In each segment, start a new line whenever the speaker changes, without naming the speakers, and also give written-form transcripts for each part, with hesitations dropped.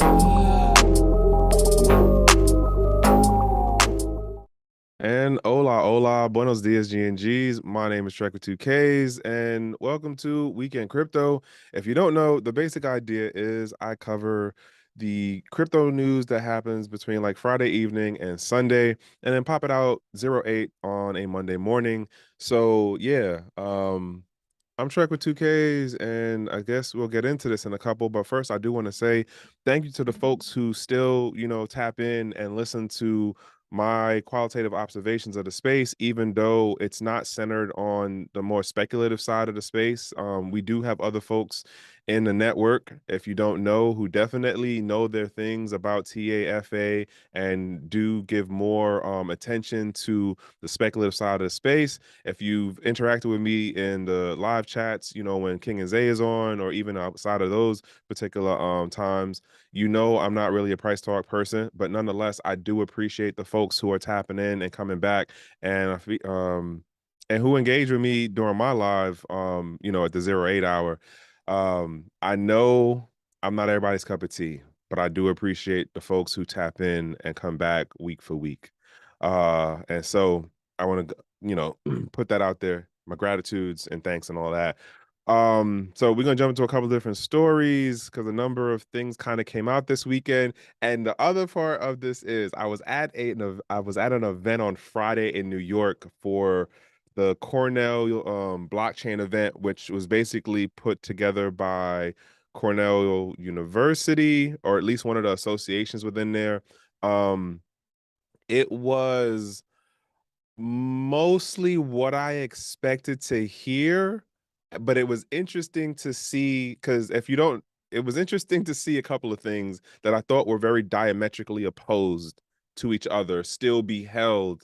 And hola, buenos dias, GnGs. My name is Trekkw2ks, and welcome to Weekend Crypto. If you don't know, the basic idea is I cover the crypto news that happens between like Friday evening and Sunday, and then pop it out 08 on a Monday morning. So yeah, I'm Trekkw2ks, and I guess we'll get into this in a couple. But first, I do want to say thank you to the folks who still, tap in and listen to my qualitative observations of the space, even though it's not centered on the more speculative side of the space. We do have other folks in the network, if you don't know, who definitely know their things about TAFA and do give more attention to the speculative side of the space. If you've interacted with me in the live chats, when King and Zay is on, or even outside of those particular times, I'm not really a price talk person, but nonetheless, I do appreciate the folks who are tapping in and coming back, and and who engage with me during my live, at the 08 hour. I know I'm not everybody's cup of tea, but I do appreciate the folks who tap in and come back week for week. And so I want to, put that out there, my gratitudes and thanks and all that. So we're gonna jump into a couple different stories because a number of things kind of came out this weekend. And the other part of this is I was at an event on Friday in New York for the Cornell blockchain event, which was basically put together by Cornell University, or at least one of the associations within there. Um, it was mostly what I expected to hear, but it was interesting to see because if you don't, it was interesting to see a couple of things that I thought were very diametrically opposed to each other still be held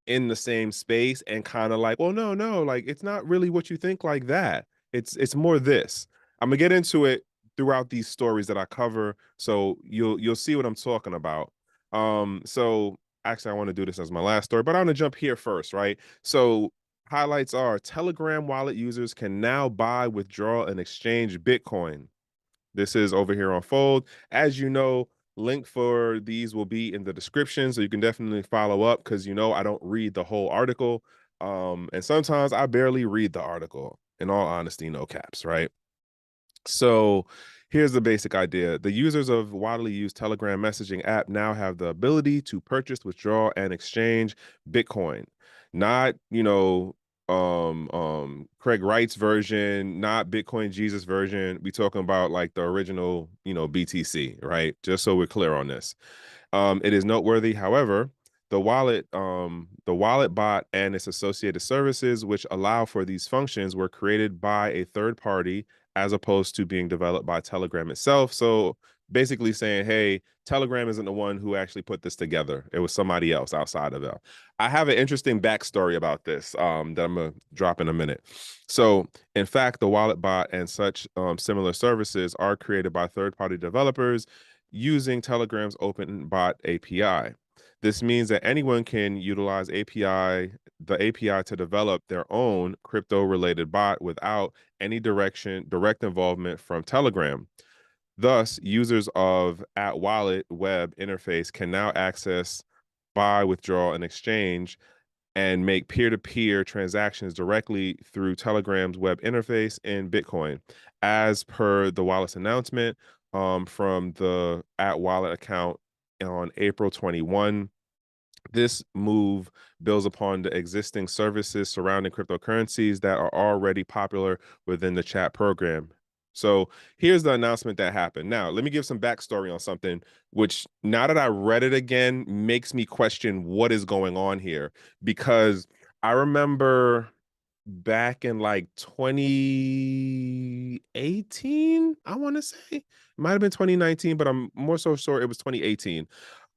in the same space and kind of like, well, no, like it's not really what you think like that. It's more this. I'm gonna get into it throughout these stories that I cover, so you'll see what I'm talking about. So actually I want to do this as my last story, but I'm gonna jump here first, right? So highlights are Telegram wallet users can now buy, withdraw, and exchange Bitcoin. This is over here on Fold. As you know, link for these will be in the description, so you can definitely follow up because I don't read the whole article. And sometimes I barely read the article, in all honesty, no caps, right? So here's the basic idea. The users of widely used Telegram messaging app now have the ability to purchase, withdraw, and exchange Bitcoin. Not, Craig Wright's version, not Bitcoin Jesus version. We talking about like the original, BTC, right? Just so we're clear on this. It is noteworthy, however, the wallet bot and its associated services, which allow for these functions, were created by a third party as opposed to being developed by Telegram itself. So basically saying, hey, Telegram isn't the one who actually put this together. It was somebody else outside of it. I have an interesting backstory about this that I'm gonna drop in a minute. So, in fact, the wallet bot and such similar services are created by third-party developers using Telegram's open bot API. This means that anyone can utilize the API to develop their own crypto-related bot without any direct involvement from Telegram. Thus, users of @wallet web interface can now access, buy, withdraw, and exchange and make peer-to-peer transactions directly through Telegram's web interface in Bitcoin. As per the wallet's announcement from the @wallet account on April 21, this move builds upon the existing services surrounding cryptocurrencies that are already popular within the chat program. So here's the announcement that happened. Now, let me give some backstory on something, which now that I read it again, makes me question what is going on here. Because I remember back in like 2018, I want to say. It might have been 2019, but I'm more so sure it was 2018.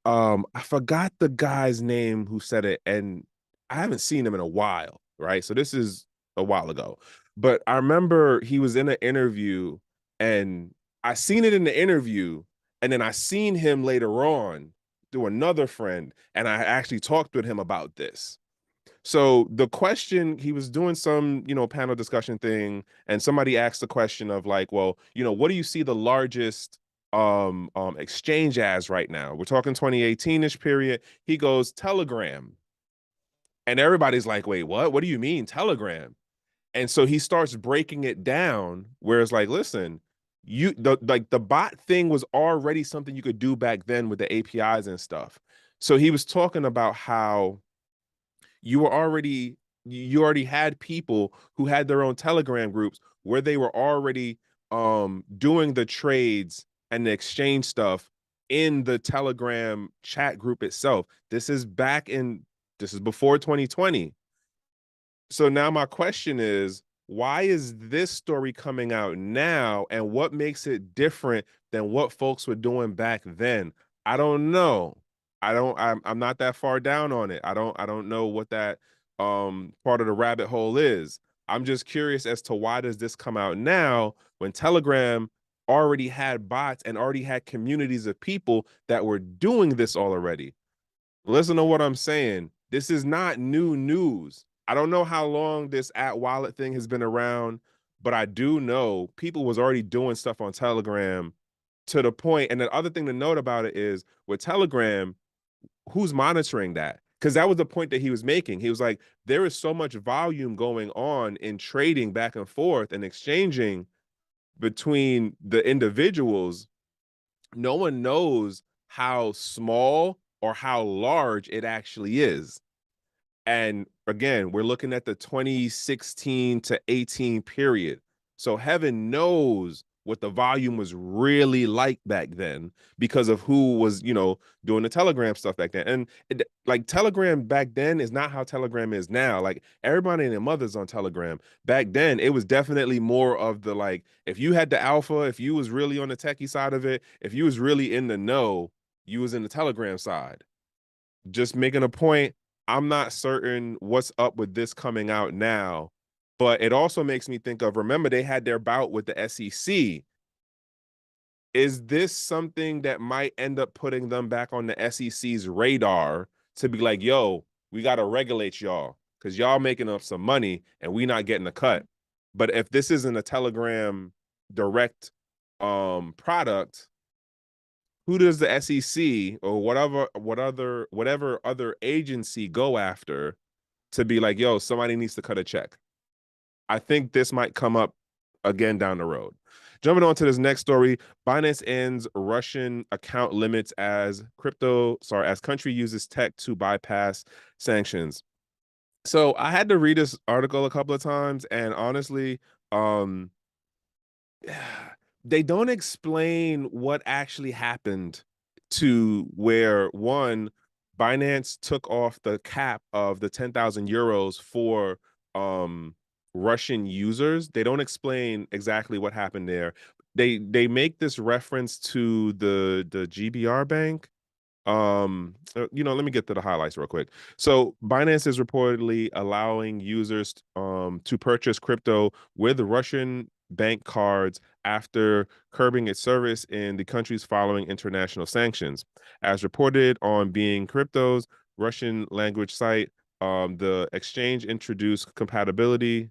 I forgot the guy's name who said it, and I haven't seen him in a while, right? So this is a while ago. But I remember he was in an interview, and I seen it in the interview, and then I seen him later on through another friend, and I actually talked with him about this. So the question, he was doing some, panel discussion thing, and somebody asked the question of like, well, what do you see the largest exchange as right now. We're talking 2018-ish period. He goes Telegram. And everybody's like, wait, what? What do you mean Telegram? And so he starts breaking it down where it's like, listen, the bot thing was already something you could do back then with the APIs and stuff. So he was talking about how you were already you already had people who had their own Telegram groups where they were already doing the trades and the exchange stuff in the Telegram chat group itself. This is before 2020. So now my question is, why is this story coming out now, and what makes it different than what folks were doing back then? I don't know. I'm not that far down on it. I don't know what that part of the rabbit hole is. I'm just curious as to why does this come out now when Telegram already had bots and already had communities of people that were doing this already. Listen to what I'm saying. This is not new news. I don't know how long this at wallet thing has been around, but I do know people was already doing stuff on Telegram to the point. And the other thing to note about it is with Telegram, who's monitoring that? Because that was the point that he was making. He was like, there is so much volume going on in trading back and forth and exchanging between the individuals. No one knows how small or how large it actually is. And again, we're looking at the 2016 to 18 period. So heaven knows what the volume was really like back then because of who was, doing the Telegram stuff back then. And like Telegram back then is not how Telegram is now. Like everybody and their mothers on Telegram. Back then, it was definitely more of the like, if you had the alpha, if you was really on the techie side of it, if you was really in the know, you was in the Telegram side. Just making a point. I'm not certain what's up with this coming out now, but it also makes me think of, remember they had their bout with the SEC. Is this something that might end up putting them back on the SEC's radar to be like, yo, we got to regulate y'all because y'all making up some money and we not getting a cut. But if this isn't a Telegram direct product, who does the SEC or whatever other agency go after to be like, yo, somebody needs to cut a check? I think this might come up again down the road. Jumping on to this next story, Binance ends Russian account limits as country uses tech to bypass sanctions. So I had to read this article a couple of times, and honestly, um, they don't explain what actually happened to where one, Binance took off the cap of the 10,000 euros for Russian users. They don't explain exactly what happened there. They make this reference to the GBR bank. Let me get to the highlights real quick. So Binance is reportedly allowing users to purchase crypto with Russian bank cards after curbing its service in the countries following international sanctions. As reported on Being Crypto's Russian language site, the exchange reintroduced compatibility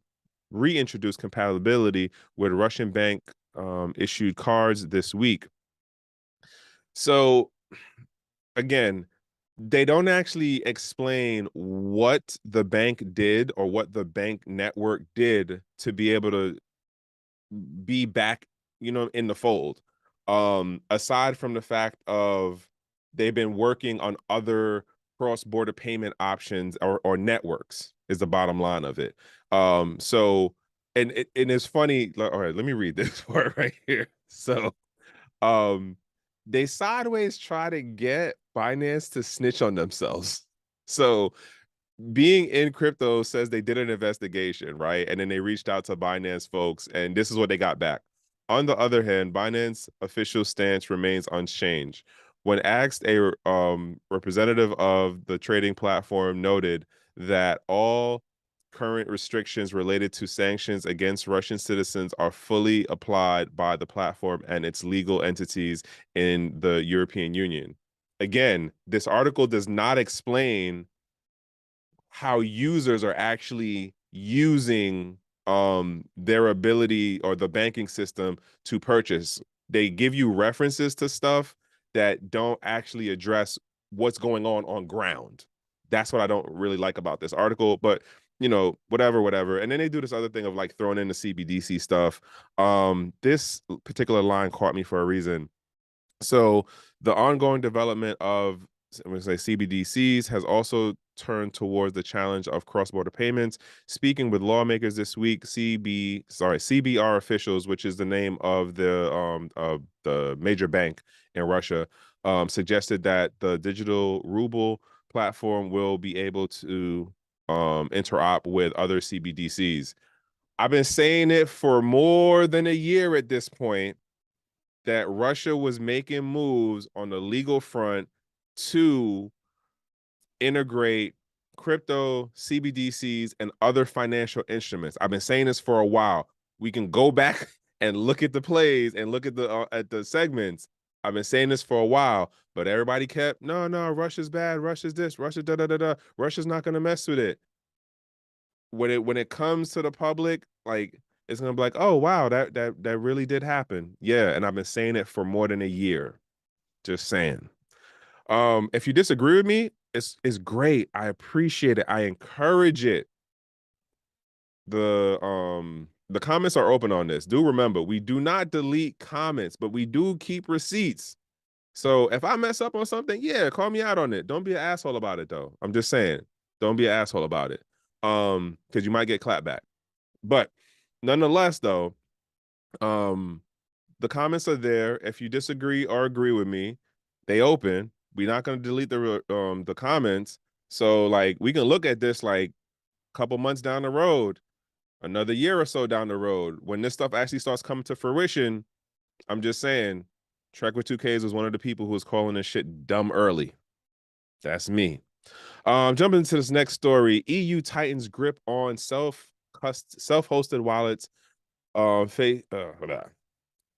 with Russian bank issued cards this week. So again, they don't actually explain what the bank did or what the bank network did to be able to be back, in the fold. Aside from the fact of they've been working on other cross-border payment options or networks is the bottom line of it. So and it's funny, like, all right, let me read this part right here. So um they sideways try to get Binance to snitch on themselves. So Being in Crypto says they did an investigation, right? And then they reached out to Binance folks, and this is what they got back. On the other hand, Binance official stance remains unchanged. When asked, a representative of the trading platform noted that all current restrictions related to sanctions against Russian citizens are fully applied by the platform and its legal entities in the European Union. Again, this article does not explain how users are actually using their ability or the banking system to purchase. they give you references to stuff that don't actually address what's going on ground. That's what I don't really like about this article, but whatever. And then they do this other thing of like throwing in the CBDC stuff. This particular line caught me for a reason. So the ongoing development of, I'm going to say, CBDCs has also turned towards the challenge of cross-border payments. Speaking with lawmakers this week, CBR officials, which is the name of the major bank in Russia, suggested that the digital ruble platform will be able to interop with other CBDCs. I've been saying it for more than a year at this point that Russia was making moves on the legal front to integrate crypto, CBDCs, and other financial instruments. I've been saying this for a while. We can go back and look at the plays and look at the segments. I've been saying this for a while, but everybody kept, no, Russia's bad, Russia's this, Russia da da da da. Russia's not gonna mess with it. When it comes to the public, like, it's gonna be like, oh wow, that really did happen. Yeah, and I've been saying it for more than a year. Just saying. If you disagree with me, it's great. I appreciate it. I encourage it. The comments are open on this. Do remember, we do not delete comments, but we do keep receipts. So if I mess up on something, yeah, call me out on it. Don't be an asshole about it though. I'm just saying, don't be an asshole about it. Because you might get clapped back. But nonetheless, though, um, the comments are there. If you disagree or agree with me, they open. We're not going to delete the comments. So like we can look at this like a couple months down the road, another year or so down the road, when this stuff actually starts coming to fruition. I'm just saying, Trekkw2ks was one of the people who was calling this shit dumb early. That's me. Jumping into this next story, EU tightens grip on self-hosted wallets. Hold on.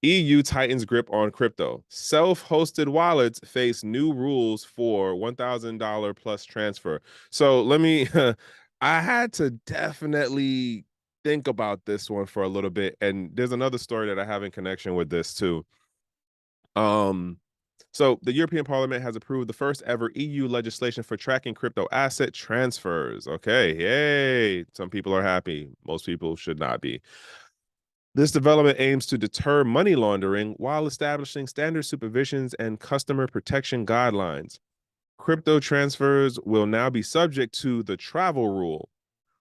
EU tightens grip on crypto. Self-hosted wallets face new rules for $1,000 plus transfer. So let me, I had to definitely think about this one for a little bit. And there's another story that I have in connection with this too. Um, so the European Parliament has approved the first ever EU legislation for tracking crypto asset transfers. Okay, yay. Some people are happy. Most people should not be. This development aims to deter money laundering while establishing standard supervisions and customer protection guidelines. Crypto transfers will now be subject to the travel rule,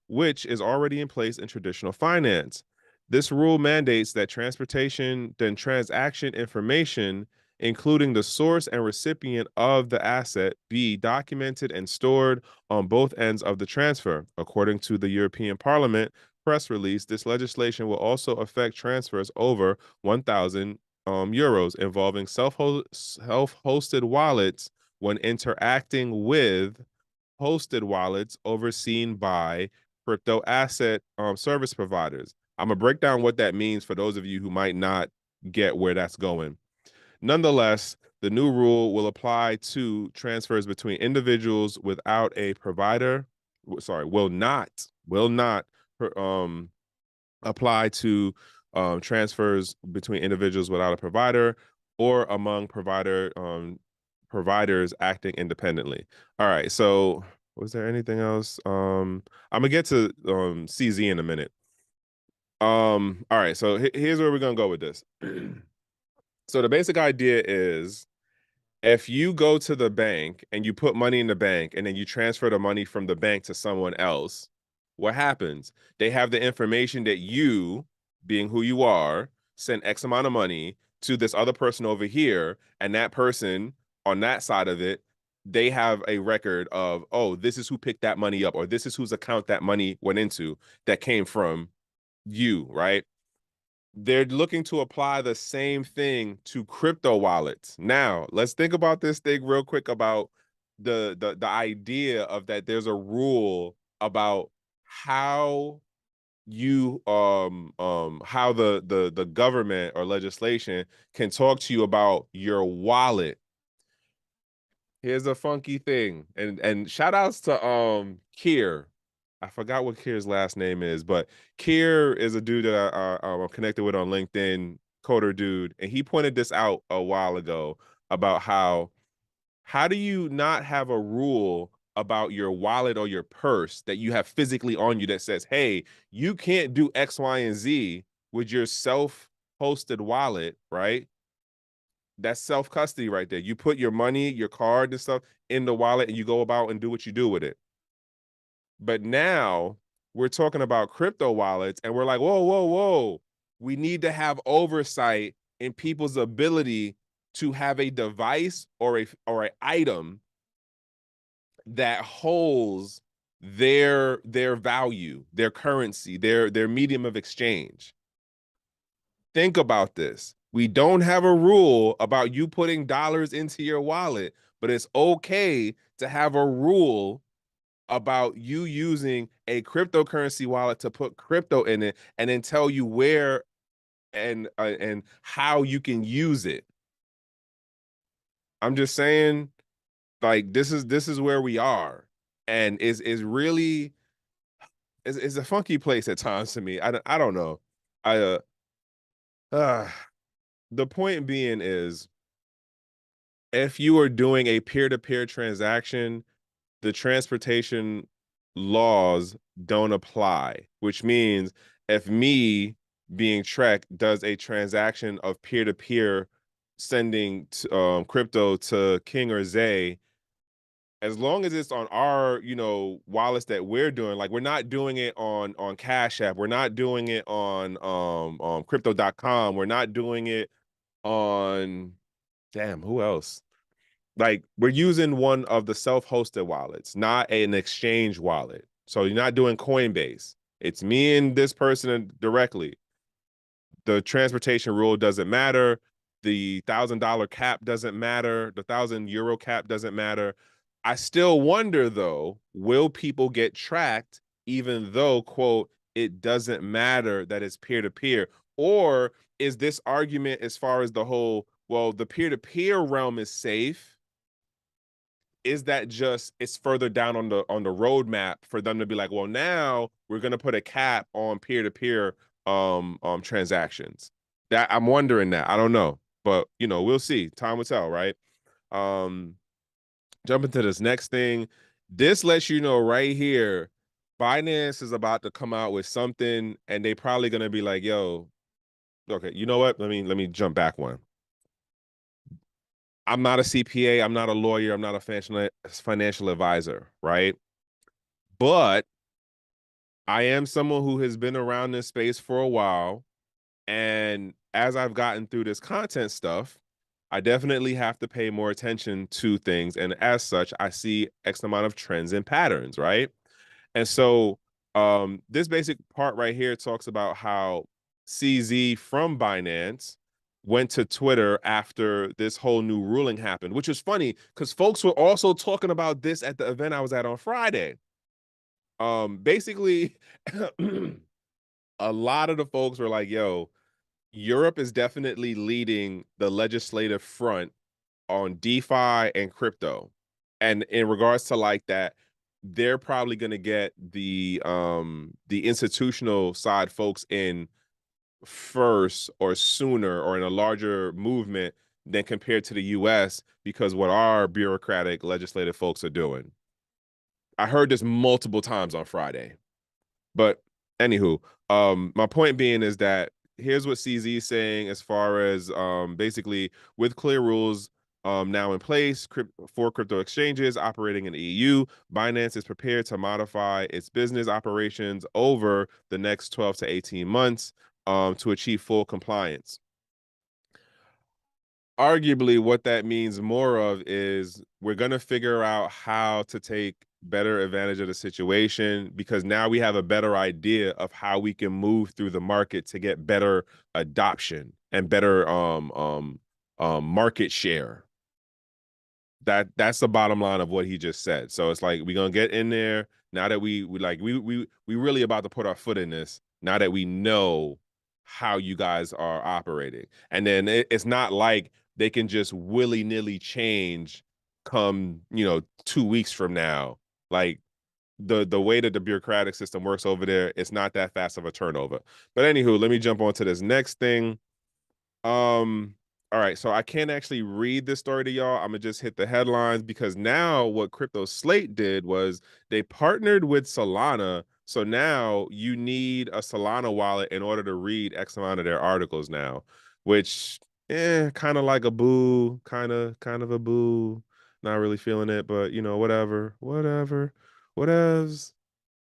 which is already in place in traditional finance. This rule mandates that transaction information, including the source and recipient of the asset, be documented and stored on both ends of the transfer. According to the European Parliament press release, this legislation will also affect transfers over 1,000 euros involving self-hosted wallets when interacting with hosted wallets overseen by crypto asset service providers. I'm gonna break down what that means for those of you who might not get where that's going. Nonetheless, the new rule will apply to transfers between individuals without a provider. Sorry, will not apply to transfers between individuals without a provider or among providers acting independently. All right, so was there anything else? I'm gonna get to CZ in a minute. All right, so here's where we're gonna go with this. So the basic idea is if you go to the bank and you put money in the bank and then you transfer the money from the bank to someone else, what happens? They have the information that you, being who you are, send X amount of money to this other person over here, and that person on that side of it, they have a record of, oh, this is who picked that money up, or this is whose account that money went into that came from you, right? They're looking to apply the same thing to crypto wallets. Now, let's think about this thing real quick about the idea of that there's a rule about how how the government or legislation can talk to you about your wallet. Here's a funky thing. And shout outs to Kier. I forgot what Kier's last name is, but Kier is a dude that I'm connected with on LinkedIn. coder dude, and he pointed this out a while ago about how do you not have a rule about your wallet or your purse that you have physically on you that says, hey, you can't do X, Y, and Z with your self-hosted wallet, right? That's self-custody right there. You put your money, your card and stuff in the wallet and you go about and do what you do with it. But now we're talking about crypto wallets and we're like, whoa, whoa, whoa. We need to have oversight in people's ability to have a device or an item that holds their value, their currency, their medium of exchange. Think about this. We don't have a rule about you putting dollars into your wallet, but it's okay to have a rule about you using a cryptocurrency wallet to put crypto in it and then tell you where and how you can use it. I'm just saying, like this is where we are, and is really is a funky place at times to me. I don't know. I uh the point being is if you are doing a peer-to-peer transaction, the transportation laws don't apply, which means if me being Trek does a transaction of peer-to-peer sending crypto to King or Zay, as long as it's on our, wallets that we're doing, like we're not doing it on Cash App, we're not doing it on crypto.com, we're not doing it on damn, who else? Like we're using one of the self-hosted wallets, not an exchange wallet. So you're not doing Coinbase. It's me and this person directly. The transportation rule doesn't matter. The $1,000 cap doesn't matter. The €1,000 cap doesn't matter. I still wonder though, will people get tracked even though, quote, it doesn't matter that it's peer-to-peer? Or is this argument as far as the whole, well, the peer-to-peer realm is safe, is that just it's further down on the roadmap for them to be like, well, now we're gonna put a cap on peer-to-peer transactions? That I'm wondering that. I don't know. But we'll see. Time will tell, right? Um, Jumping to this next thing. This lets you know right here, Binance is about to come out with something, and they probably gonna be like, yo, okay, you know what? Let me jump back one. I'm not a CPA, I'm not a lawyer, I'm not a financial advisor, right? But I am someone who has been around this space for a while. And as I've gotten through this content stuff, I definitely have to pay more attention to things. And as such, I see X amount of trends and patterns, right? And so this basic part right here talks about how CZ from Binance went to Twitter after this whole new ruling happened, which is funny because folks were also talking about this at the event I was at on Friday. Basically, a lot of the folks were like, yo, Europe is definitely leading the legislative front on DeFi and crypto. And in regards to like that, they're probably going to get the institutional side folks in first or sooner or in a larger movement than compared to the US because what our bureaucratic legislative folks are doing. I heard this multiple times on Friday. But anywho, my point being is that here's what CZ is saying as far as basically with clear rules now in place for crypto exchanges operating in the EU, Binance is prepared to modify its business operations over the next 12 to 18 months to achieve full compliance. Arguably, what that means more of is we're going to figure out how to take better advantage of the situation because now we have a better idea of how we can move through the market to get better adoption and better market share. That's the bottom line of what he just said. So it's like we're gonna get in there now that we really about to put our foot in this now that we know how you guys are operating. And then it's not like they can just willy-nilly change come, 2 weeks from now. Like the way that the bureaucratic system works over there, it's not that fast of a turnover. But anywho, let me jump on to this next thing. Um, all right, so I can't actually read this story to y'all. I'm gonna just hit the headlines because now what Crypto Slate did was they partnered with Solana. So now you need a Solana wallet in order to read X amount of their articles now, which kind of like a boo, kind of a boo. Not really feeling it, but whatever, whatevs.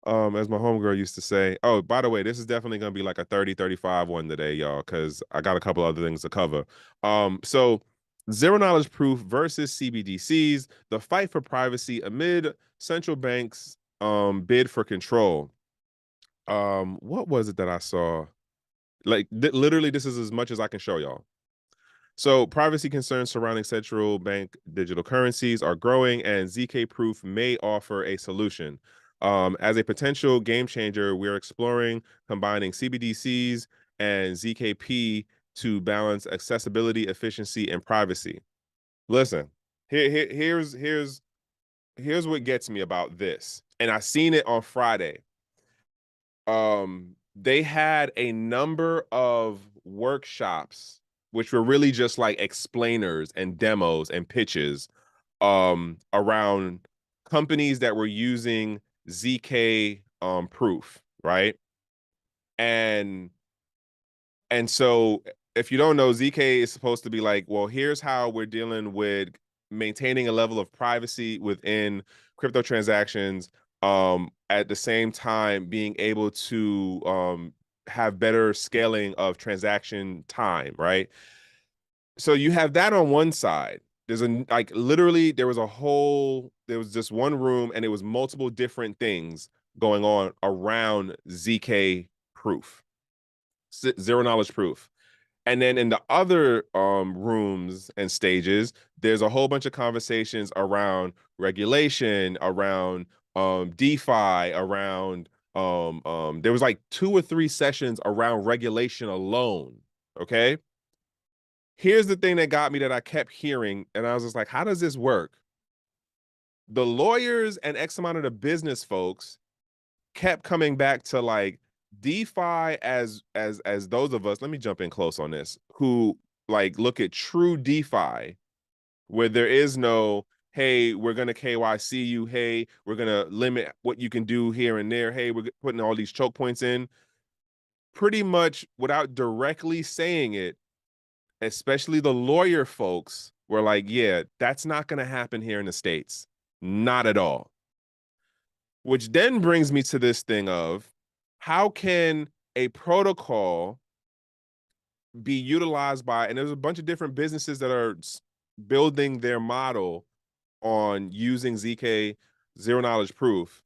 As my homegirl used to say. Oh, by the way, this is definitely gonna be like a 30-35 one today, y'all, because I got a couple other things to cover. So zero knowledge proof versus CBDCs, the fight for privacy amid central banks bid for control. What was it that I saw? Like literally, this is as much as I can show y'all. So, privacy concerns surrounding central bank digital currencies are growing, and ZK Proof may offer a solution. As a potential game changer, we're exploring combining CBDCs and ZKP to balance accessibility, efficiency, and privacy. Listen, here's what gets me about this, and I seen it on Friday. They had a number of workshops which were really just like explainers and demos and pitches around companies that were using ZK proof, right? And so if you don't know, ZK is supposed to be like, well, here's how we're dealing with maintaining a level of privacy within crypto transactions, at the same time being able to have better scaling of transaction time, right? So you have that on one side. There's a like literally there was just one room and it was multiple different things going on around ZK proof, zero knowledge proof. And then in the other rooms and stages, there's a whole bunch of conversations around regulation, around DeFi, around there was like 2 or 3 sessions around regulation alone. Okay. Here's the thing that got me that I kept hearing, and I was just like, how does this work? The lawyers and X amount of the business folks kept coming back to like DeFi as those of us, let me jump in close on this, who like look at true DeFi where there is no, hey, we're gonna KYC you, hey, we're gonna limit what you can do here and there, hey, we're putting all these choke points in. Pretty much without directly saying it, especially the lawyer folks were like, yeah, that's not gonna happen here in the States. Not at all. Which then brings me to this thing of how can a protocol be utilized by, and there's a bunch of different businesses that are building their model on using ZK zero knowledge proof.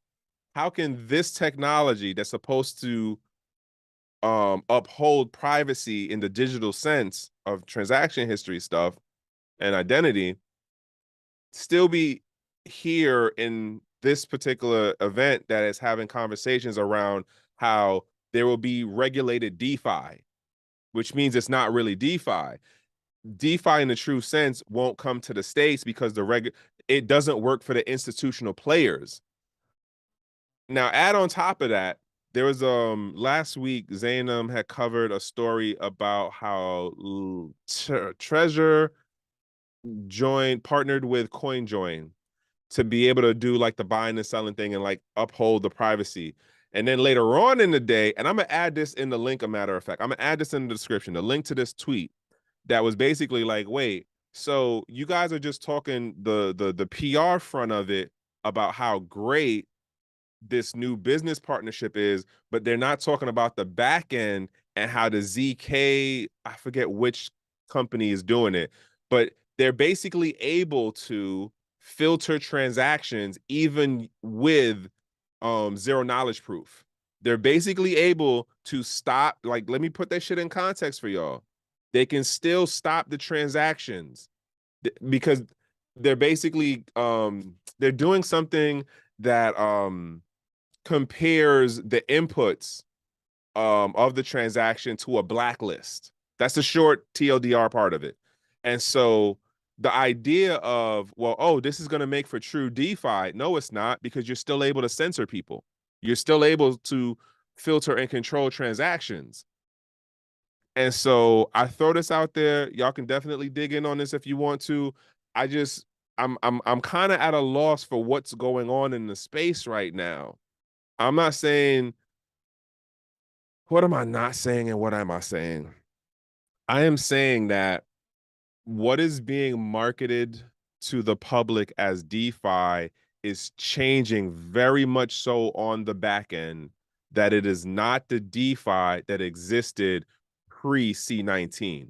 How can this technology that's supposed to uphold privacy in the digital sense of transaction history stuff and identity still be here in this particular event that is having conversations around how there will be regulated DeFi, which means it's not really DeFi. DeFi in the true sense won't come to the States because it doesn't work for the institutional players. Now, add on top of that, there was last week Zainam had covered a story about how Treasure partnered with CoinJoin to be able to do like the buying and selling thing and like uphold the privacy. And then later on in the day, and I'm gonna add this in the link, a matter of fact, I'm gonna add this in the description, the link to this tweet that was basically like, wait, so you guys are just talking the PR front of it about how great this new business partnership is, but they're not talking about the back end and how the ZK, I forget which company is doing it, but they're basically able to filter transactions even with zero knowledge proof. They're basically able to stop, like, let me put that shit in context for y'all. They can still stop the transactions because they're basically they're doing something that compares the inputs of the transaction to a blacklist. That's the short TLDR part of it. And so the idea of, well, oh, this is going to make for true DeFi. No, it's not, because you're still able to censor people. You're still able to filter and control transactions. And so I throw this out there. Y'all can definitely dig in on this if you want to. I just I'm kind of at a loss for what's going on in the space right now. I'm not saying what am I not saying and what am I saying? I am saying that what is being marketed to the public as DeFi is changing very much so on the back end, that it is not the DeFi that existed pre C19.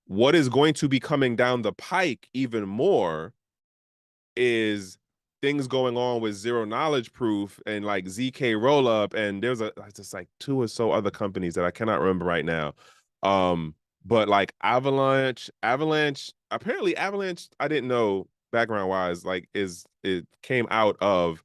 What is going to be coming down the pike even more is things going on with zero knowledge proof and like ZK rollup, and there's just like two or so other companies that I cannot remember right now. But like Avalanche, apparently Avalanche, I didn't know background wise, like it came out of,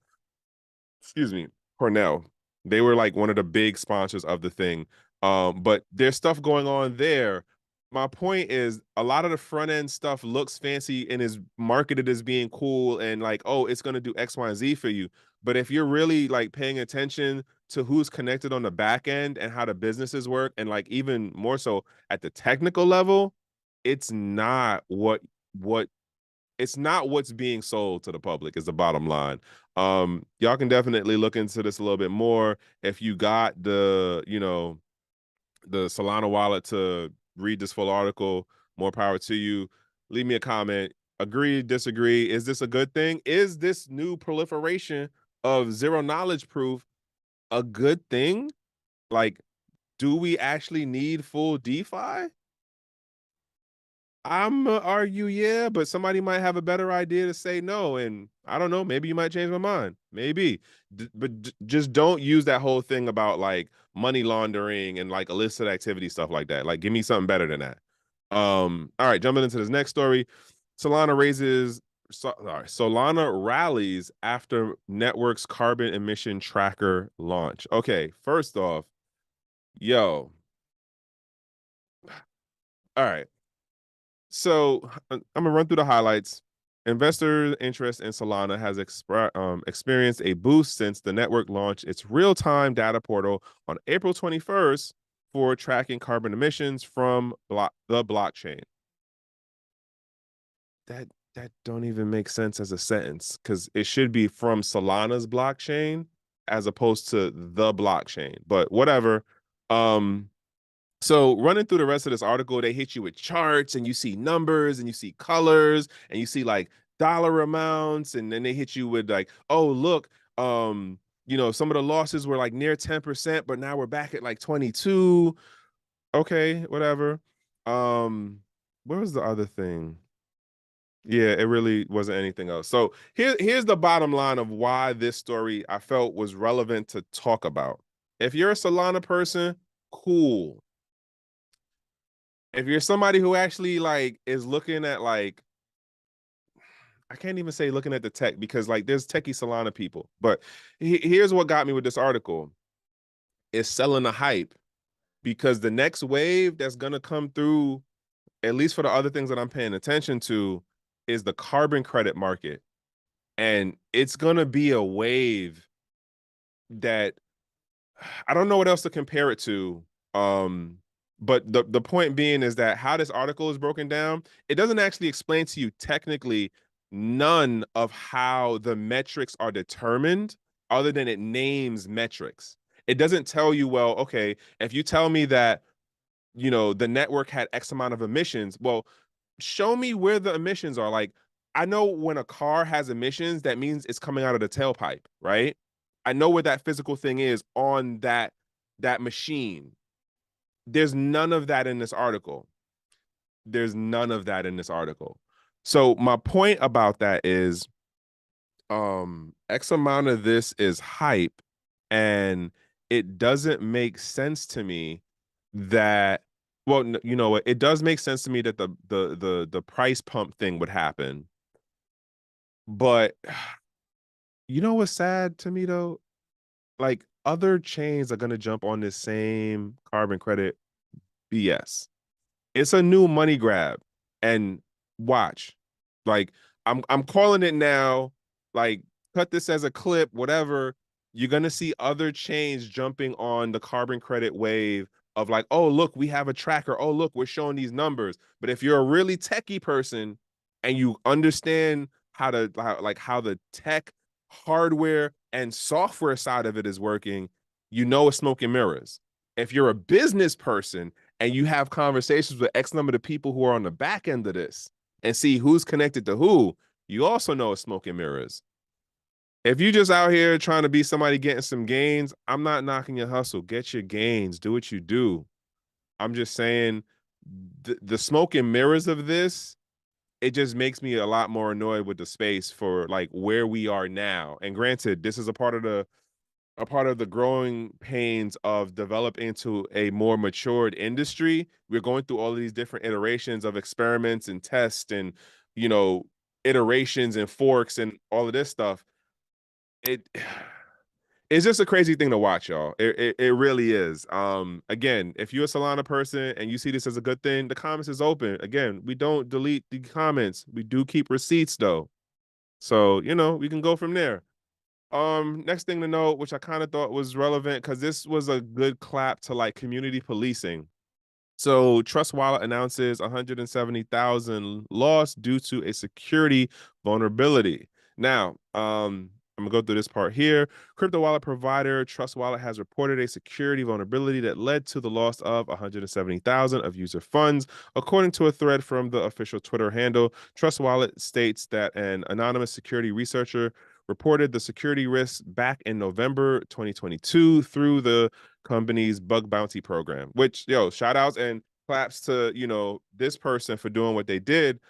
excuse me, Cornell. They were like one of the big sponsors of the thing. But there's stuff going on there. My point is a lot of the front end stuff looks fancy and is marketed as being cool and like, oh, it's gonna do X, Y, and Z for you. But if you're really like paying attention to who's connected on the back end and how the businesses work, and like even more so at the technical level, it's not what it's not what's being sold to the public is the bottom line. Y'all can definitely look into this a little bit more. If you got the Solana wallet to read this full article, more power to you. Leave me a comment. Agree, disagree. Is this a good thing? Is this new proliferation of zero knowledge proof a good thing? Like, do we actually need full DeFi? I'm gonna argue, yeah, but somebody might have a better idea to say no, and I don't know. Maybe you might change my mind, maybe. Just don't use that whole thing about like money laundering and like illicit activity stuff like that. Like, give me something better than that. All right, jumping into this next story. Solana raises, Solana rallies after network's carbon emission tracker launch. Okay, first off, yo, all right. So I'm gonna run through the highlights. Investor interest in Solana has experienced a boost since the network launched its real-time data portal on April 21st for tracking carbon emissions from the blockchain. That don't even make sense as a sentence because it should be from Solana's blockchain as opposed to the blockchain. But whatever. Um, So running through the rest of this article, they hit you with charts and you see numbers and you see colors and you see like dollar amounts, and then they hit you with like, oh, look, some of the losses were like near 10%, but now we're back at like 22. Okay, whatever. Where was the other thing? Yeah, it really wasn't anything else. So here's the bottom line of why this story I felt was relevant to talk about. If you're a Solana person, cool. If you're somebody who actually like is looking at like, I can't even say looking at the tech because like there's techie Solana people, but here's what got me with this article is selling the hype, because the next wave that's gonna come through, at least for the other things that I'm paying attention to, is the carbon credit market. And it's gonna be a wave that I don't know what else to compare it to. But the point being is that how this article is broken down, it doesn't actually explain to you technically none of how the metrics are determined, other than it names metrics. It doesn't tell you, well, okay, if you tell me that, the network had X amount of emissions, well, show me where the emissions are. Like, I know when a car has emissions, that means it's coming out of the tailpipe, right? I know where that physical thing is on that machine. There's none of that in this article. There's none of that in this article. So my point about that is X amount of this is hype, and it doesn't make sense to me that, well, you know what, it does make sense to me that the price pump thing would happen. But you know what's sad to me though? Like, other chains are gonna jump on this same carbon credit BS. It's a new money grab. And watch. Like, I'm calling it now. Like, cut this as a clip, whatever. you're going to see other chains jumping on the carbon credit wave of like, oh, look, we have a tracker. Oh, look, we're showing these numbers. But if you're a really techie person and you understand how the tech hardware and software side of it is working, you know it's smoke and mirrors. If you're a business person and you have conversations with X number of people who are on the back end of this and see who's connected to who, you also know it's smoke and mirrors. If you just out here trying to be somebody getting some gains, I'm not knocking your hustle. Get your gains. Do what you do. I'm just saying the smoke and mirrors of this, it just makes me a lot more annoyed with the space for like where we are now. And granted, this is a part of the growing pains of developing into a more matured industry. We're going through all of these different iterations of experiments and tests and, you know, iterations and forks and all of this stuff. It it's just a crazy thing to watch, y'all. It really is. Again, if you're a Solana person and you see this as a good thing, the comments is open. Again, we don't delete the comments. We do keep receipts though. So, we can go from there. Next thing to note, which I kind of thought was relevant because this was a good clap to like community policing. So Trust Wallet announces 170,000 lost due to a security vulnerability. Now, I'm gonna go through this part here. Crypto wallet provider Trust Wallet has reported a security vulnerability that led to the loss of 170,000 of user funds, according to a thread from the official Twitter handle. Trust Wallet states that an anonymous security researcher reported the security risks back in November 2022 through the company's bug bounty program, which, shout outs and claps to, this person for doing what they did.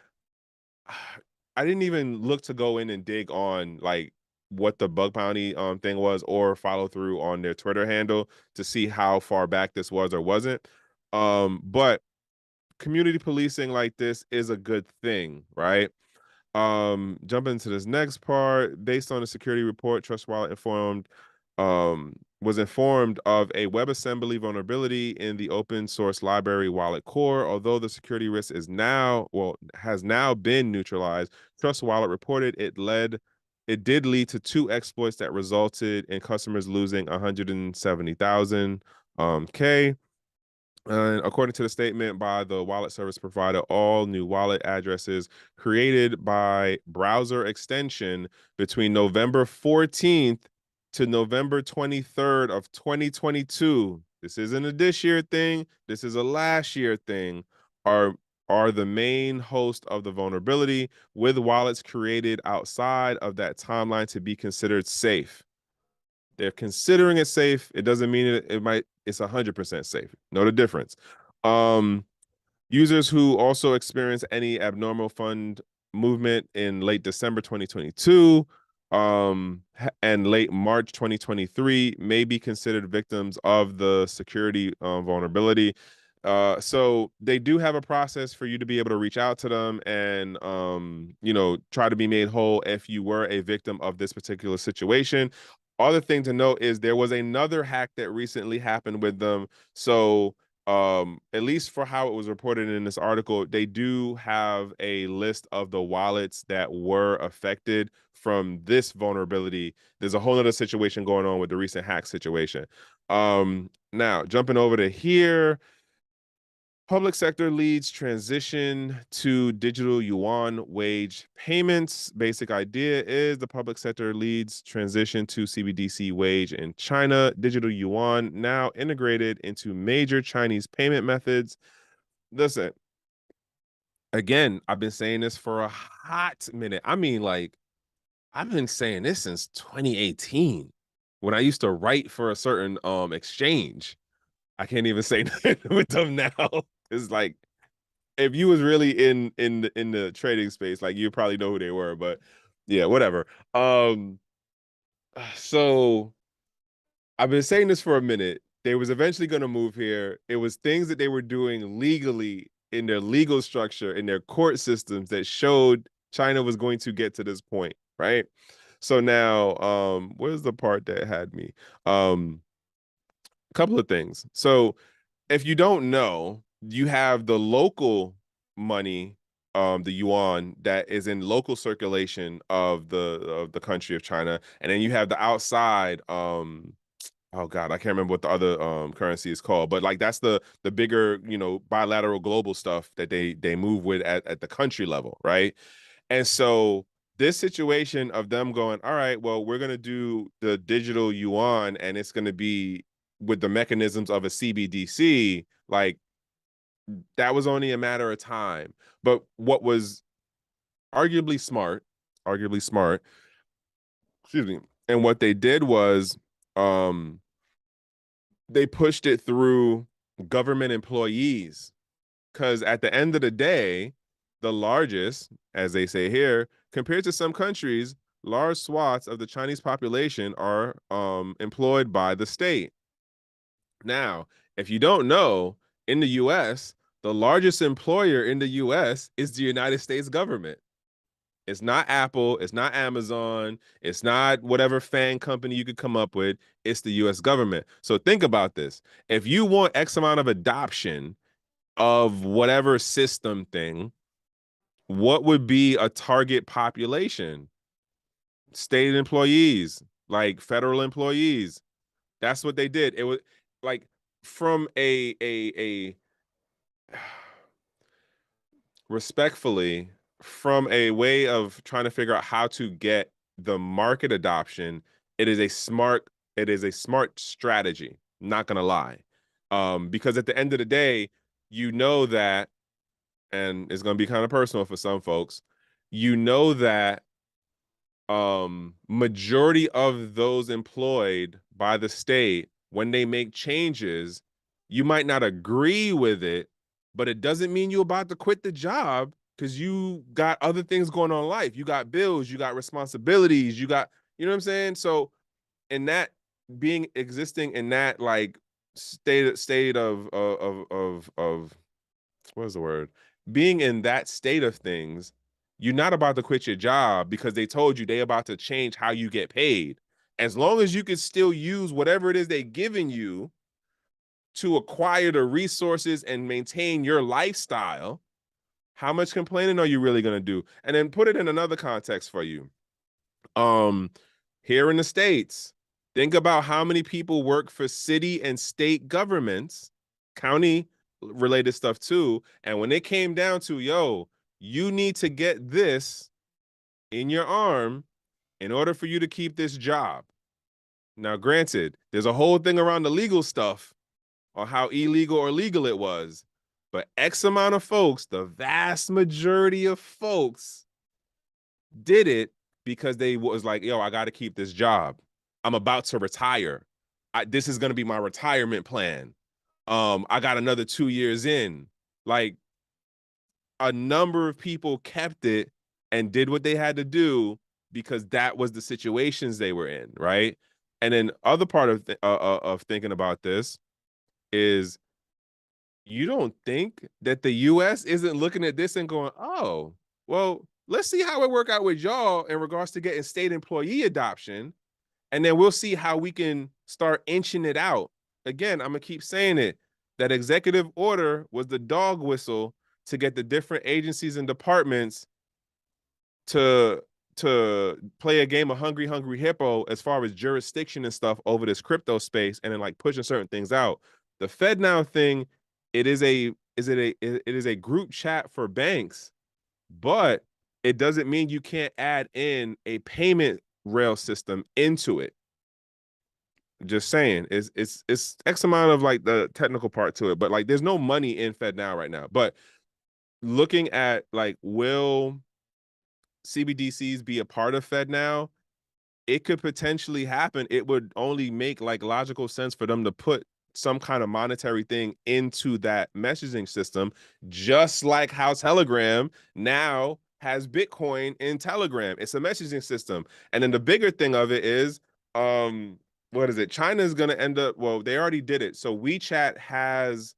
I didn't even look to go in and dig on like what the bug bounty thing was or follow through on their Twitter handle to see how far back this was or wasn't. But community policing like this is a good thing, right? Jumping into this next part, based on a security report, Trust Wallet was informed of a WebAssembly vulnerability in the open source library Wallet Core. Although the security risk has now been neutralized, Trust Wallet reported it did lead to two exploits that resulted in customers losing 170,000 K. According to the statement by the wallet service provider, all new wallet addresses created by browser extension between November 14th to November 23rd of 2022. This isn't a this year thing. This is a last year thing. Are are the main host of the vulnerability, with wallets created outside of that timeline to be considered safe. They're considering it safe. It doesn't mean it's 100% safe. Know the difference. Um, Users who also experience any abnormal fund movement in late December 2022 and late March 2023 may be considered victims of the security vulnerability. So they do have a process for you to be able to reach out to them and try to be made whole if you were a victim of this particular situation. Other thing to note is there was another hack that recently happened with them. So at least for how it was reported in this article, they do have a list of the wallets that were affected from this vulnerability. There's a whole other situation going on with the recent hack situation. Now jumping over to here, public sector leads transition to digital yuan wage payments. Basic idea is the public sector leads transition to CBDC wage in China. Digital yuan now integrated into major Chinese payment methods. Listen, again, I've been saying this for a hot minute. I mean, like, I've been saying this since 2018 when I used to write for a certain exchange. I can't even say nothing with them now. It's like if you was really in the trading space, like you probably know who they were, but yeah, whatever. So I've been saying this for a minute. They was eventually going to move here. It was things that they were doing legally in their legal structure, in their court systems that showed China was going to get to this point, right? So now, where's the part that had me? A couple of things. So if you don't know, you have the local money the yuan that is in local circulation of the country of China, and then you have the outside oh God, I can't remember what the other currency is called, but like that's the bigger, bilateral global stuff that they move with at the country level, right? And so this situation of them going, all right, well, we're gonna do the digital yuan and it's gonna be with the mechanisms of a CBDC, like that was only a matter of time. But what was arguably smart, arguably smart, excuse me, and what they did was um they pushed it through government employees because at the end of the day, the largest, as they say here, compared to some countries, large swaths of the Chinese population are employed by the state. Now, if you don't know, in the US, the largest employer in the US is the United States government. It's not Apple, it's not Amazon, it's not whatever fan company you could come up with, it's the US government. So think about this. If you want X amount of adoption of whatever system thing, what would be a target population? State employees, like federal employees. That's what they did. It was like from a respectfully, from a way of trying to figure out how to get the market adoption, it is a smart strategy, not gonna lie. Because at the end of the day, you know that, and it's gonna be kind of personal for some folks, you know that majority of those employed by the state, when they make changes, you might not agree with it, but it doesn't mean you're about to quit the job because you got other things going on in life. You got bills, you got responsibilities, you got, you know what I'm saying? So in that, being existing in that like state of what is the word? Being in that state of things, you're not about to quit your job because they told you they about to change how you get paid. As long as you can still use whatever it is they're giving you to acquire the resources and maintain your lifestyle, how much complaining are you really going to do? And then put it in another context for you. Um, Here in the States, think about how many people work for city and state governments, county related stuff too. And when it came down to, yo, you need to get this in your arm in order for you to keep this job. Now, granted, there's a whole thing around the legal stuff on how illegal or legal it was. But X amount of folks, the vast majority of folks, did it because they was like, yo, I got to keep this job. I'm about to retire. This is going to be my retirement plan. I got another 2 years in. Like a number of people kept it and did what they had to do because that was the situations they were in, right? And then other part of thinking about this is you don't think that the US isn't looking at this and going, oh, well, let's see how it work out with y'all in regards to getting state employee adoption. And then we'll see how we can start inching it out. Again, I'm gonna keep saying it. That executive order was the dog whistle to get the different agencies and departments to play a game of hungry hungry hippo as far as jurisdiction and stuff over this crypto space and then like pushing certain things out. The Fed now thing, it is a group chat for banks, but it doesn't mean you can't add in a payment rail system into it. Just saying, it's X amount of like the technical part to it, but like there's no money in Fed now right now. But looking at like, will CBDCs be a part of Fed now? It could potentially happen. It would only make like logical sense for them to put some kind of monetary thing into that messaging system, just like how Telegram now has Bitcoin in Telegram. It's a messaging system. And then the bigger thing of it is, what is it? China is going to end up, well, they already did it. So WeChat has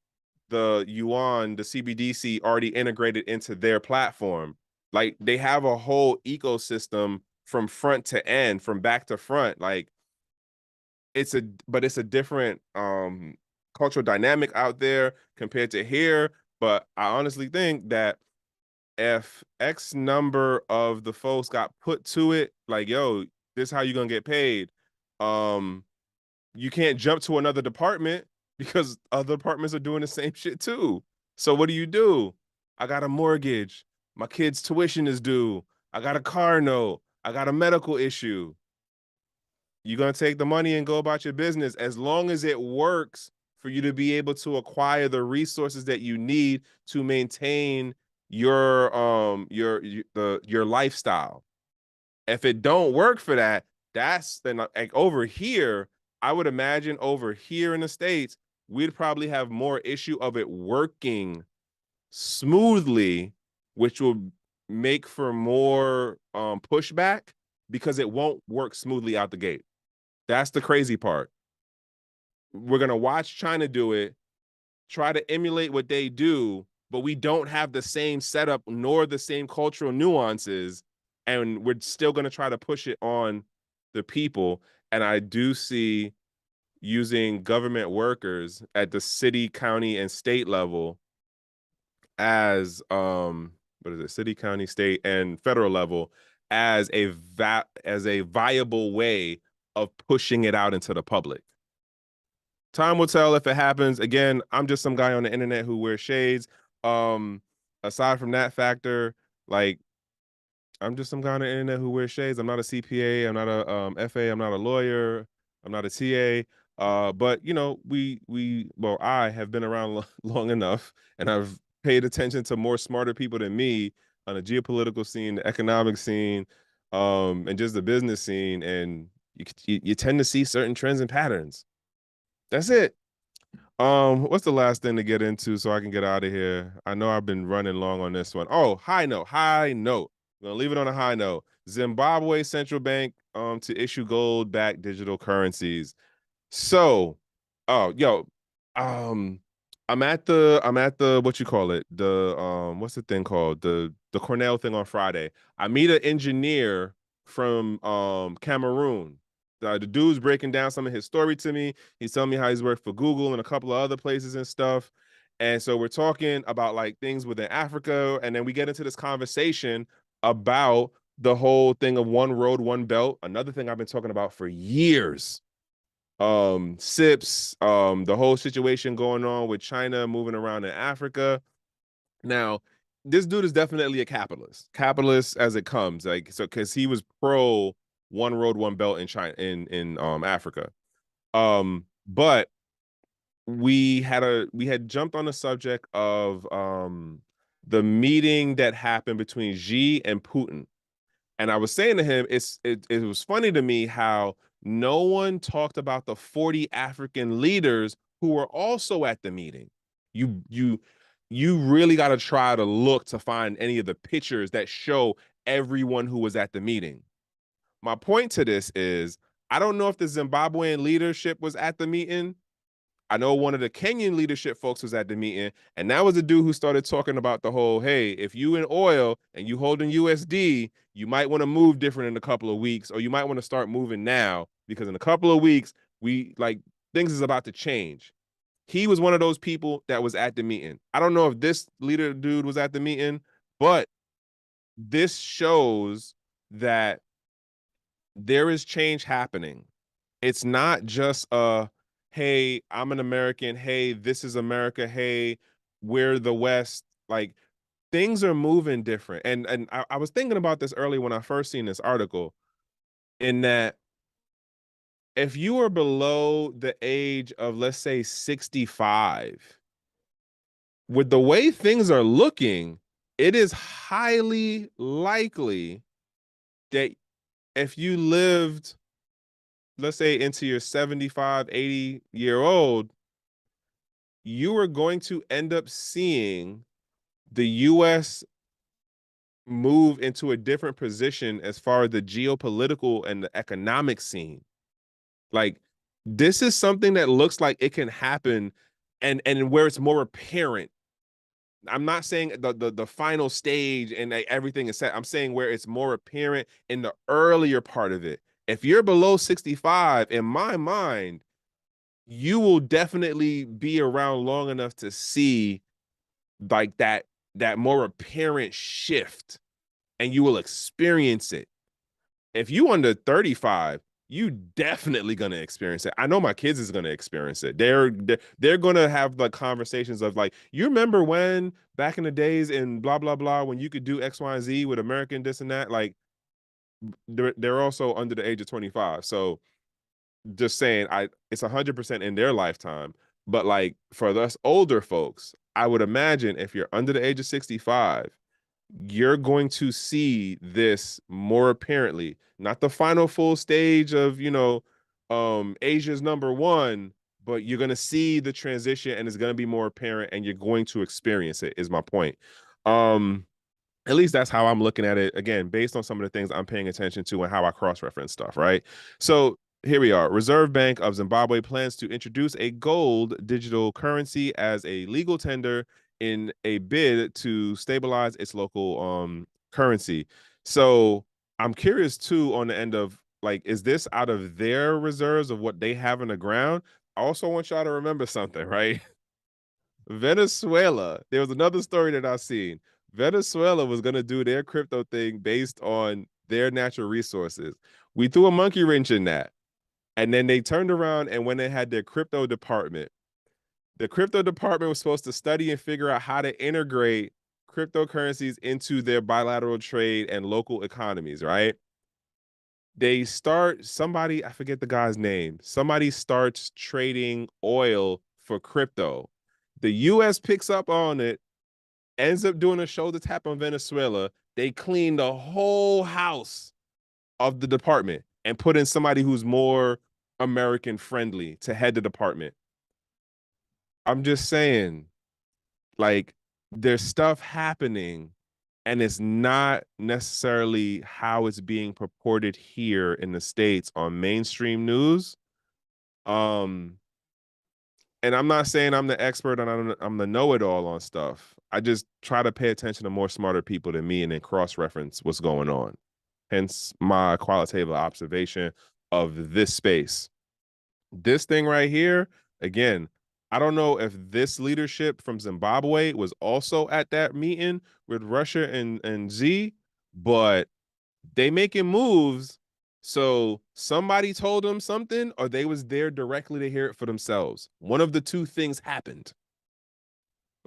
the yuan, the CBDC already integrated into their platform. Like they have a whole ecosystem from front to end, from back to front. Like it's a different cultural dynamic out there compared to here. But I honestly think that if X number of the folks got put to it, like, yo, this is how you're gonna get paid. Um, you can't jump to another department because other departments are doing the same shit too. So what do? I got a mortgage. My kid's tuition is due. I got a car note. I got a medical issue. You're going to take the money and go about your business as long as it works for you to be able to acquire the resources that you need to maintain your lifestyle. If it don't work for that, that's then like over here, I would imagine over here in the States, we'd probably have more issue of it working smoothly, which will make for more pushback because it won't work smoothly out the gate. That's the crazy part. We're gonna watch China do it, try to emulate what they do, but we don't have the same setup nor the same cultural nuances, and we're still gonna try to push it on the people. And I do see using government workers at the city, county, and state level as what is it, city, county, state, and federal level as a viable way of pushing it out into the public. Time will tell if it happens. Again, I'm just some guy on the internet who wears shades. Um, Aside from that factor, like I'm just some guy on the internet who wears shades. I'm not a CPA. I'm not a FA. I'm not a lawyer. I'm not a TA. But you know, well, I have been around long enough, and I've paid attention to more smarter people than me on the geopolitical scene, the economic scene, and just the business scene. And you tend to see certain trends and patterns. That's it. What's the last thing to get into so I can get out of here? I know I've been running long on this one. Oh, high note, high note. I'm gonna leave it on a high note. Zimbabwe central bank to issue gold-backed digital currencies. So, oh, yo, um, I'm at the what you call it? The what's the thing called? The Cornell thing on Friday. I meet an engineer from Cameroon. The dude's breaking down some of his story to me. He's telling me how he's worked for Google and a couple of other places and stuff. And so we're talking about like things within Africa, and then we get into this conversation about the whole thing of one road, one belt. Another thing I've been talking about for years, SIPs, the whole situation going on with China moving around in Africa. Now, this dude is definitely a capitalist as it comes, like, so because he was pro one road, one belt in China, in Africa. But we had jumped on the subject of the meeting that happened between Xi and Putin. And I was saying to him, it was funny to me how no one talked about the 40 African leaders who were also at the meeting. You you you really got to try to look to find any of the pictures that show everyone who was at the meeting. My point to this is I don't know if the Zimbabwean leadership was at the meeting. I know one of the Kenyan leadership folks was at the meeting, and that was the dude who started talking about the whole, hey, if you in oil and you holding USD, you might want to move different in a couple of weeks, or you might want to start moving now because in a couple of weeks, things is about to change. He was one of those people that was at the meeting. I don't know if this leader dude was at the meeting, but this shows that there is change happening. It's not just hey, I'm an American, hey, this is America, hey, we're the West. Like things are moving different. And I was thinking about this early when I first seen this article, in that if you are below the age of, let's say, 65, with the way things are looking, it is highly likely that if you lived, let's say, into your 75, 80-year old, you are going to end up seeing the US move into a different position as far as the geopolitical and the economic scene. Like this is something that looks like it can happen, and where it's more apparent. I'm not saying the final stage and like, everything is set. I'm saying where it's more apparent in the earlier part of it. If you're below 65, in my mind, you will definitely be around long enough to see like that more apparent shift, and you will experience it. If you under 35, you definitely gonna experience it. I know my kids is gonna experience it. They're gonna have like conversations of like, you remember when back in the days in blah blah blah when you could do X, Y, and Z with American this and that. Like they're also under the age of 25. So just saying, it's 100% in their lifetime. But like for us older folks, I would imagine if you're under the age of 65, you're going to see this more apparently. Not the final full stage of, Asia's number one, but you're going to see the transition and it's going to be more apparent and you're going to experience it, is my point. Um, at least that's how I'm looking at it, again, based on some of the things I'm paying attention to and how I cross-reference stuff, right? So here we are. Reserve Bank of Zimbabwe plans to introduce a gold digital currency as a legal tender in a bid to stabilize its local currency. So I'm curious too on the end of like, is this out of their reserves of what they have in the ground? I also want y'all to remember something, right? Venezuela, there was another story that I seen. Venezuela was going to do their crypto thing based on their natural resources. We threw a monkey wrench in that. And then they turned around, and when they had their crypto department, the crypto department was supposed to study and figure out how to integrate cryptocurrencies into their bilateral trade and local economies, right? Somebody, I forget the guy's name, somebody starts trading oil for crypto. The US picks up on it, ends up doing a shoulder tap on Venezuela. They clean the whole house of the department and put in somebody who's more American friendly to head the department. I'm just saying, like, there's stuff happening and it's not necessarily how it's being purported here in the States on mainstream news. Um, and I'm not saying I'm the expert and I'm the know-it-all on stuff. I just try to pay attention to more smarter people than me and then cross-reference what's going on. Hence my qualitative observation of this space. This thing right here, again, I don't know if this leadership from Zimbabwe was also at that meeting with Russia and Z, but they making moves. So somebody told them something, or they was there directly to hear it for themselves. One of the two things happened.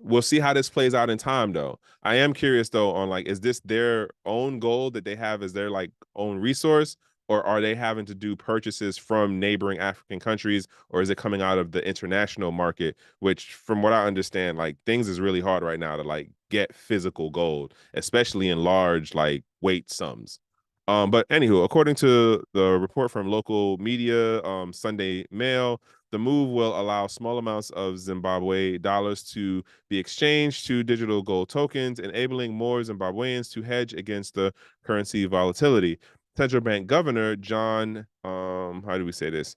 We'll see how this plays out in time, though. I am curious though on like, is this their own goal that they have as their like own resource, or are they having to do purchases from neighboring African countries, or is it coming out of the international market? Which, from what I understand, like things is really hard right now to like get physical gold, especially in large like weight sums. But anywho, according to the report from local media, Sunday Mail, the move will allow small amounts of Zimbabwe dollars to be exchanged to digital gold tokens, enabling more Zimbabweans to hedge against the currency volatility. Central Bank Governor John, how do we say this?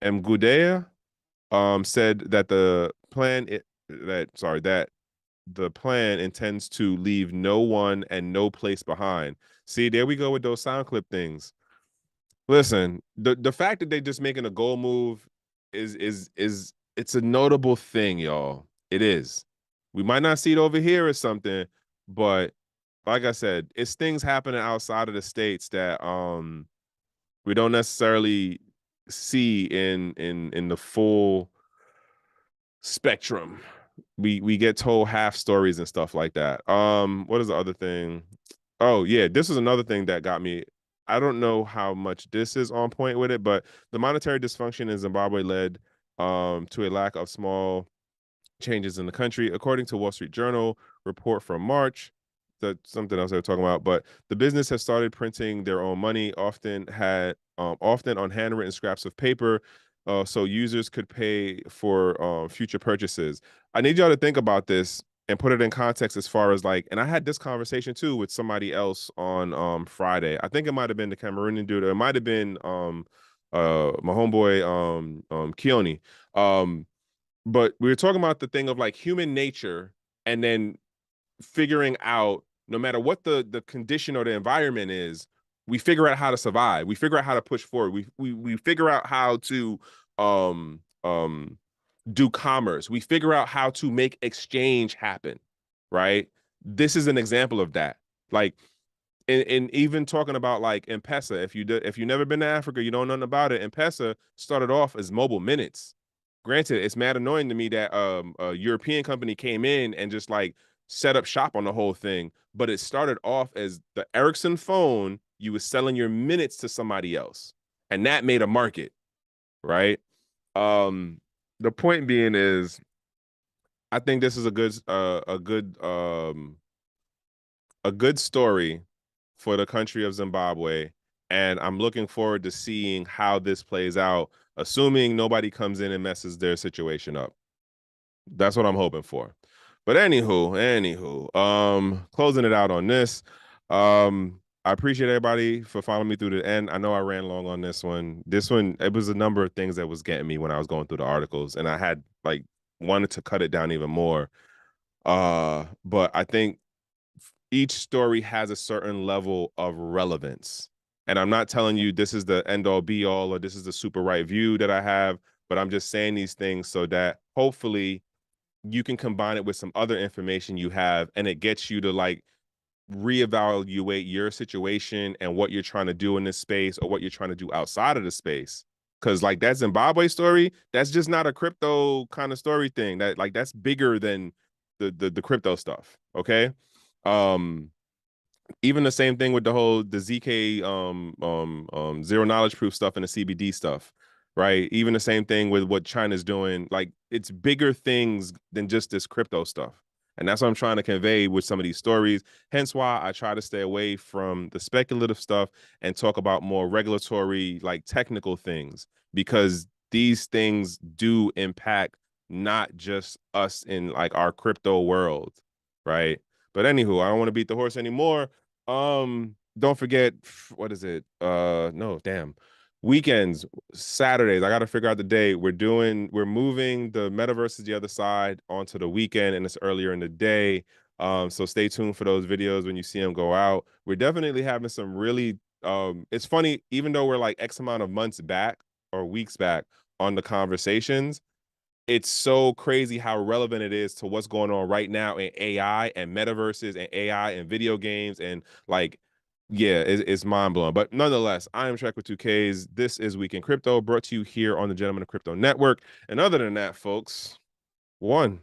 Mgudea, said that that the plan intends to leave no one and no place behind. See, there we go with those sound clip things. Listen, the fact that they just making a goal move is it's a notable thing, y'all. It is. We might not see it over here or something, but like I said, it's things happening outside of the states that we don't necessarily see in the full spectrum. We get told half stories and stuff like that. What is the other thing? Oh yeah, this is another thing that got me. I don't know how much this is on point with it, but the monetary dysfunction in Zimbabwe led to a lack of small changes in the country, according to Wall Street Journal report from March. That's something else they were talking about, but the business has started printing their own money, often on handwritten scraps of paper, so users could pay for future purchases. I need y'all to think about this and put it in context as far as like, and I had this conversation too with somebody else on Friday. I think it might have been the Cameroonian dude, or it might have been my homeboy Keone. But we were talking about the thing of like human nature, and then figuring out no matter what the condition or the environment is, we figure out how to survive. We figure out how to push forward. We figure out how to um um do commerce. We figure out how to make exchange happen, right? This is an example of that. Like, and even talking about like M-Pesa, if you never been to Africa, you don't know nothing about it. M-Pesa started off as mobile minutes. Granted, it's mad annoying to me that a European company came in and just like set up shop on the whole thing. But it started off as the Ericsson phone. You was selling your minutes to somebody else, and that made a market, right? Um, the point being is, I think this is a good story for the country of Zimbabwe, and I'm looking forward to seeing how this plays out, assuming nobody comes in and messes their situation up. That's what I'm hoping for. But closing it out on this. I appreciate everybody for following me through the end. I know I ran long on this one. This one, it was a number of things that was getting me when I was going through the articles, and I had like wanted to cut it down even more. But I think each story has a certain level of relevance. And I'm not telling you this is the end all be all or this is the super right view that I have, but I'm just saying these things so that hopefully you can combine it with some other information you have and it gets you to like reevaluate your situation and what you're trying to do in this space or what you're trying to do outside of the space. Cause like that Zimbabwe story, that's just not a crypto kind of story thing. That like that's bigger than the crypto stuff. Okay. Um, Even the same thing with the ZK zero knowledge proof stuff and the CBD stuff, right? Even the same thing with what China's doing. Like it's bigger things than just this crypto stuff. And that's what I'm trying to convey with some of these stories. Hence why I try to stay away from the speculative stuff and talk about more regulatory, like technical things, because these things do impact not just us in like our crypto world, right? But anywho, I don't want to beat the horse anymore. Don't forget, what is it? No, damn. Weekends, Saturdays. I got to figure out the day. We're moving the metaverse to the other side onto the weekend, and it's earlier in the day. So stay tuned for those videos when you see them go out. We're definitely having some really, it's funny, even though we're like X amount of months back or weeks back on the conversations, it's so crazy how relevant it is to what's going on right now in AI and metaverses and AI and video games and like, yeah, it's mind blowing. But nonetheless, I am Trekkw2ks. This is Week in Crypto, brought to you here on the Gentleman of Crypto Network. And other than that, folks, one.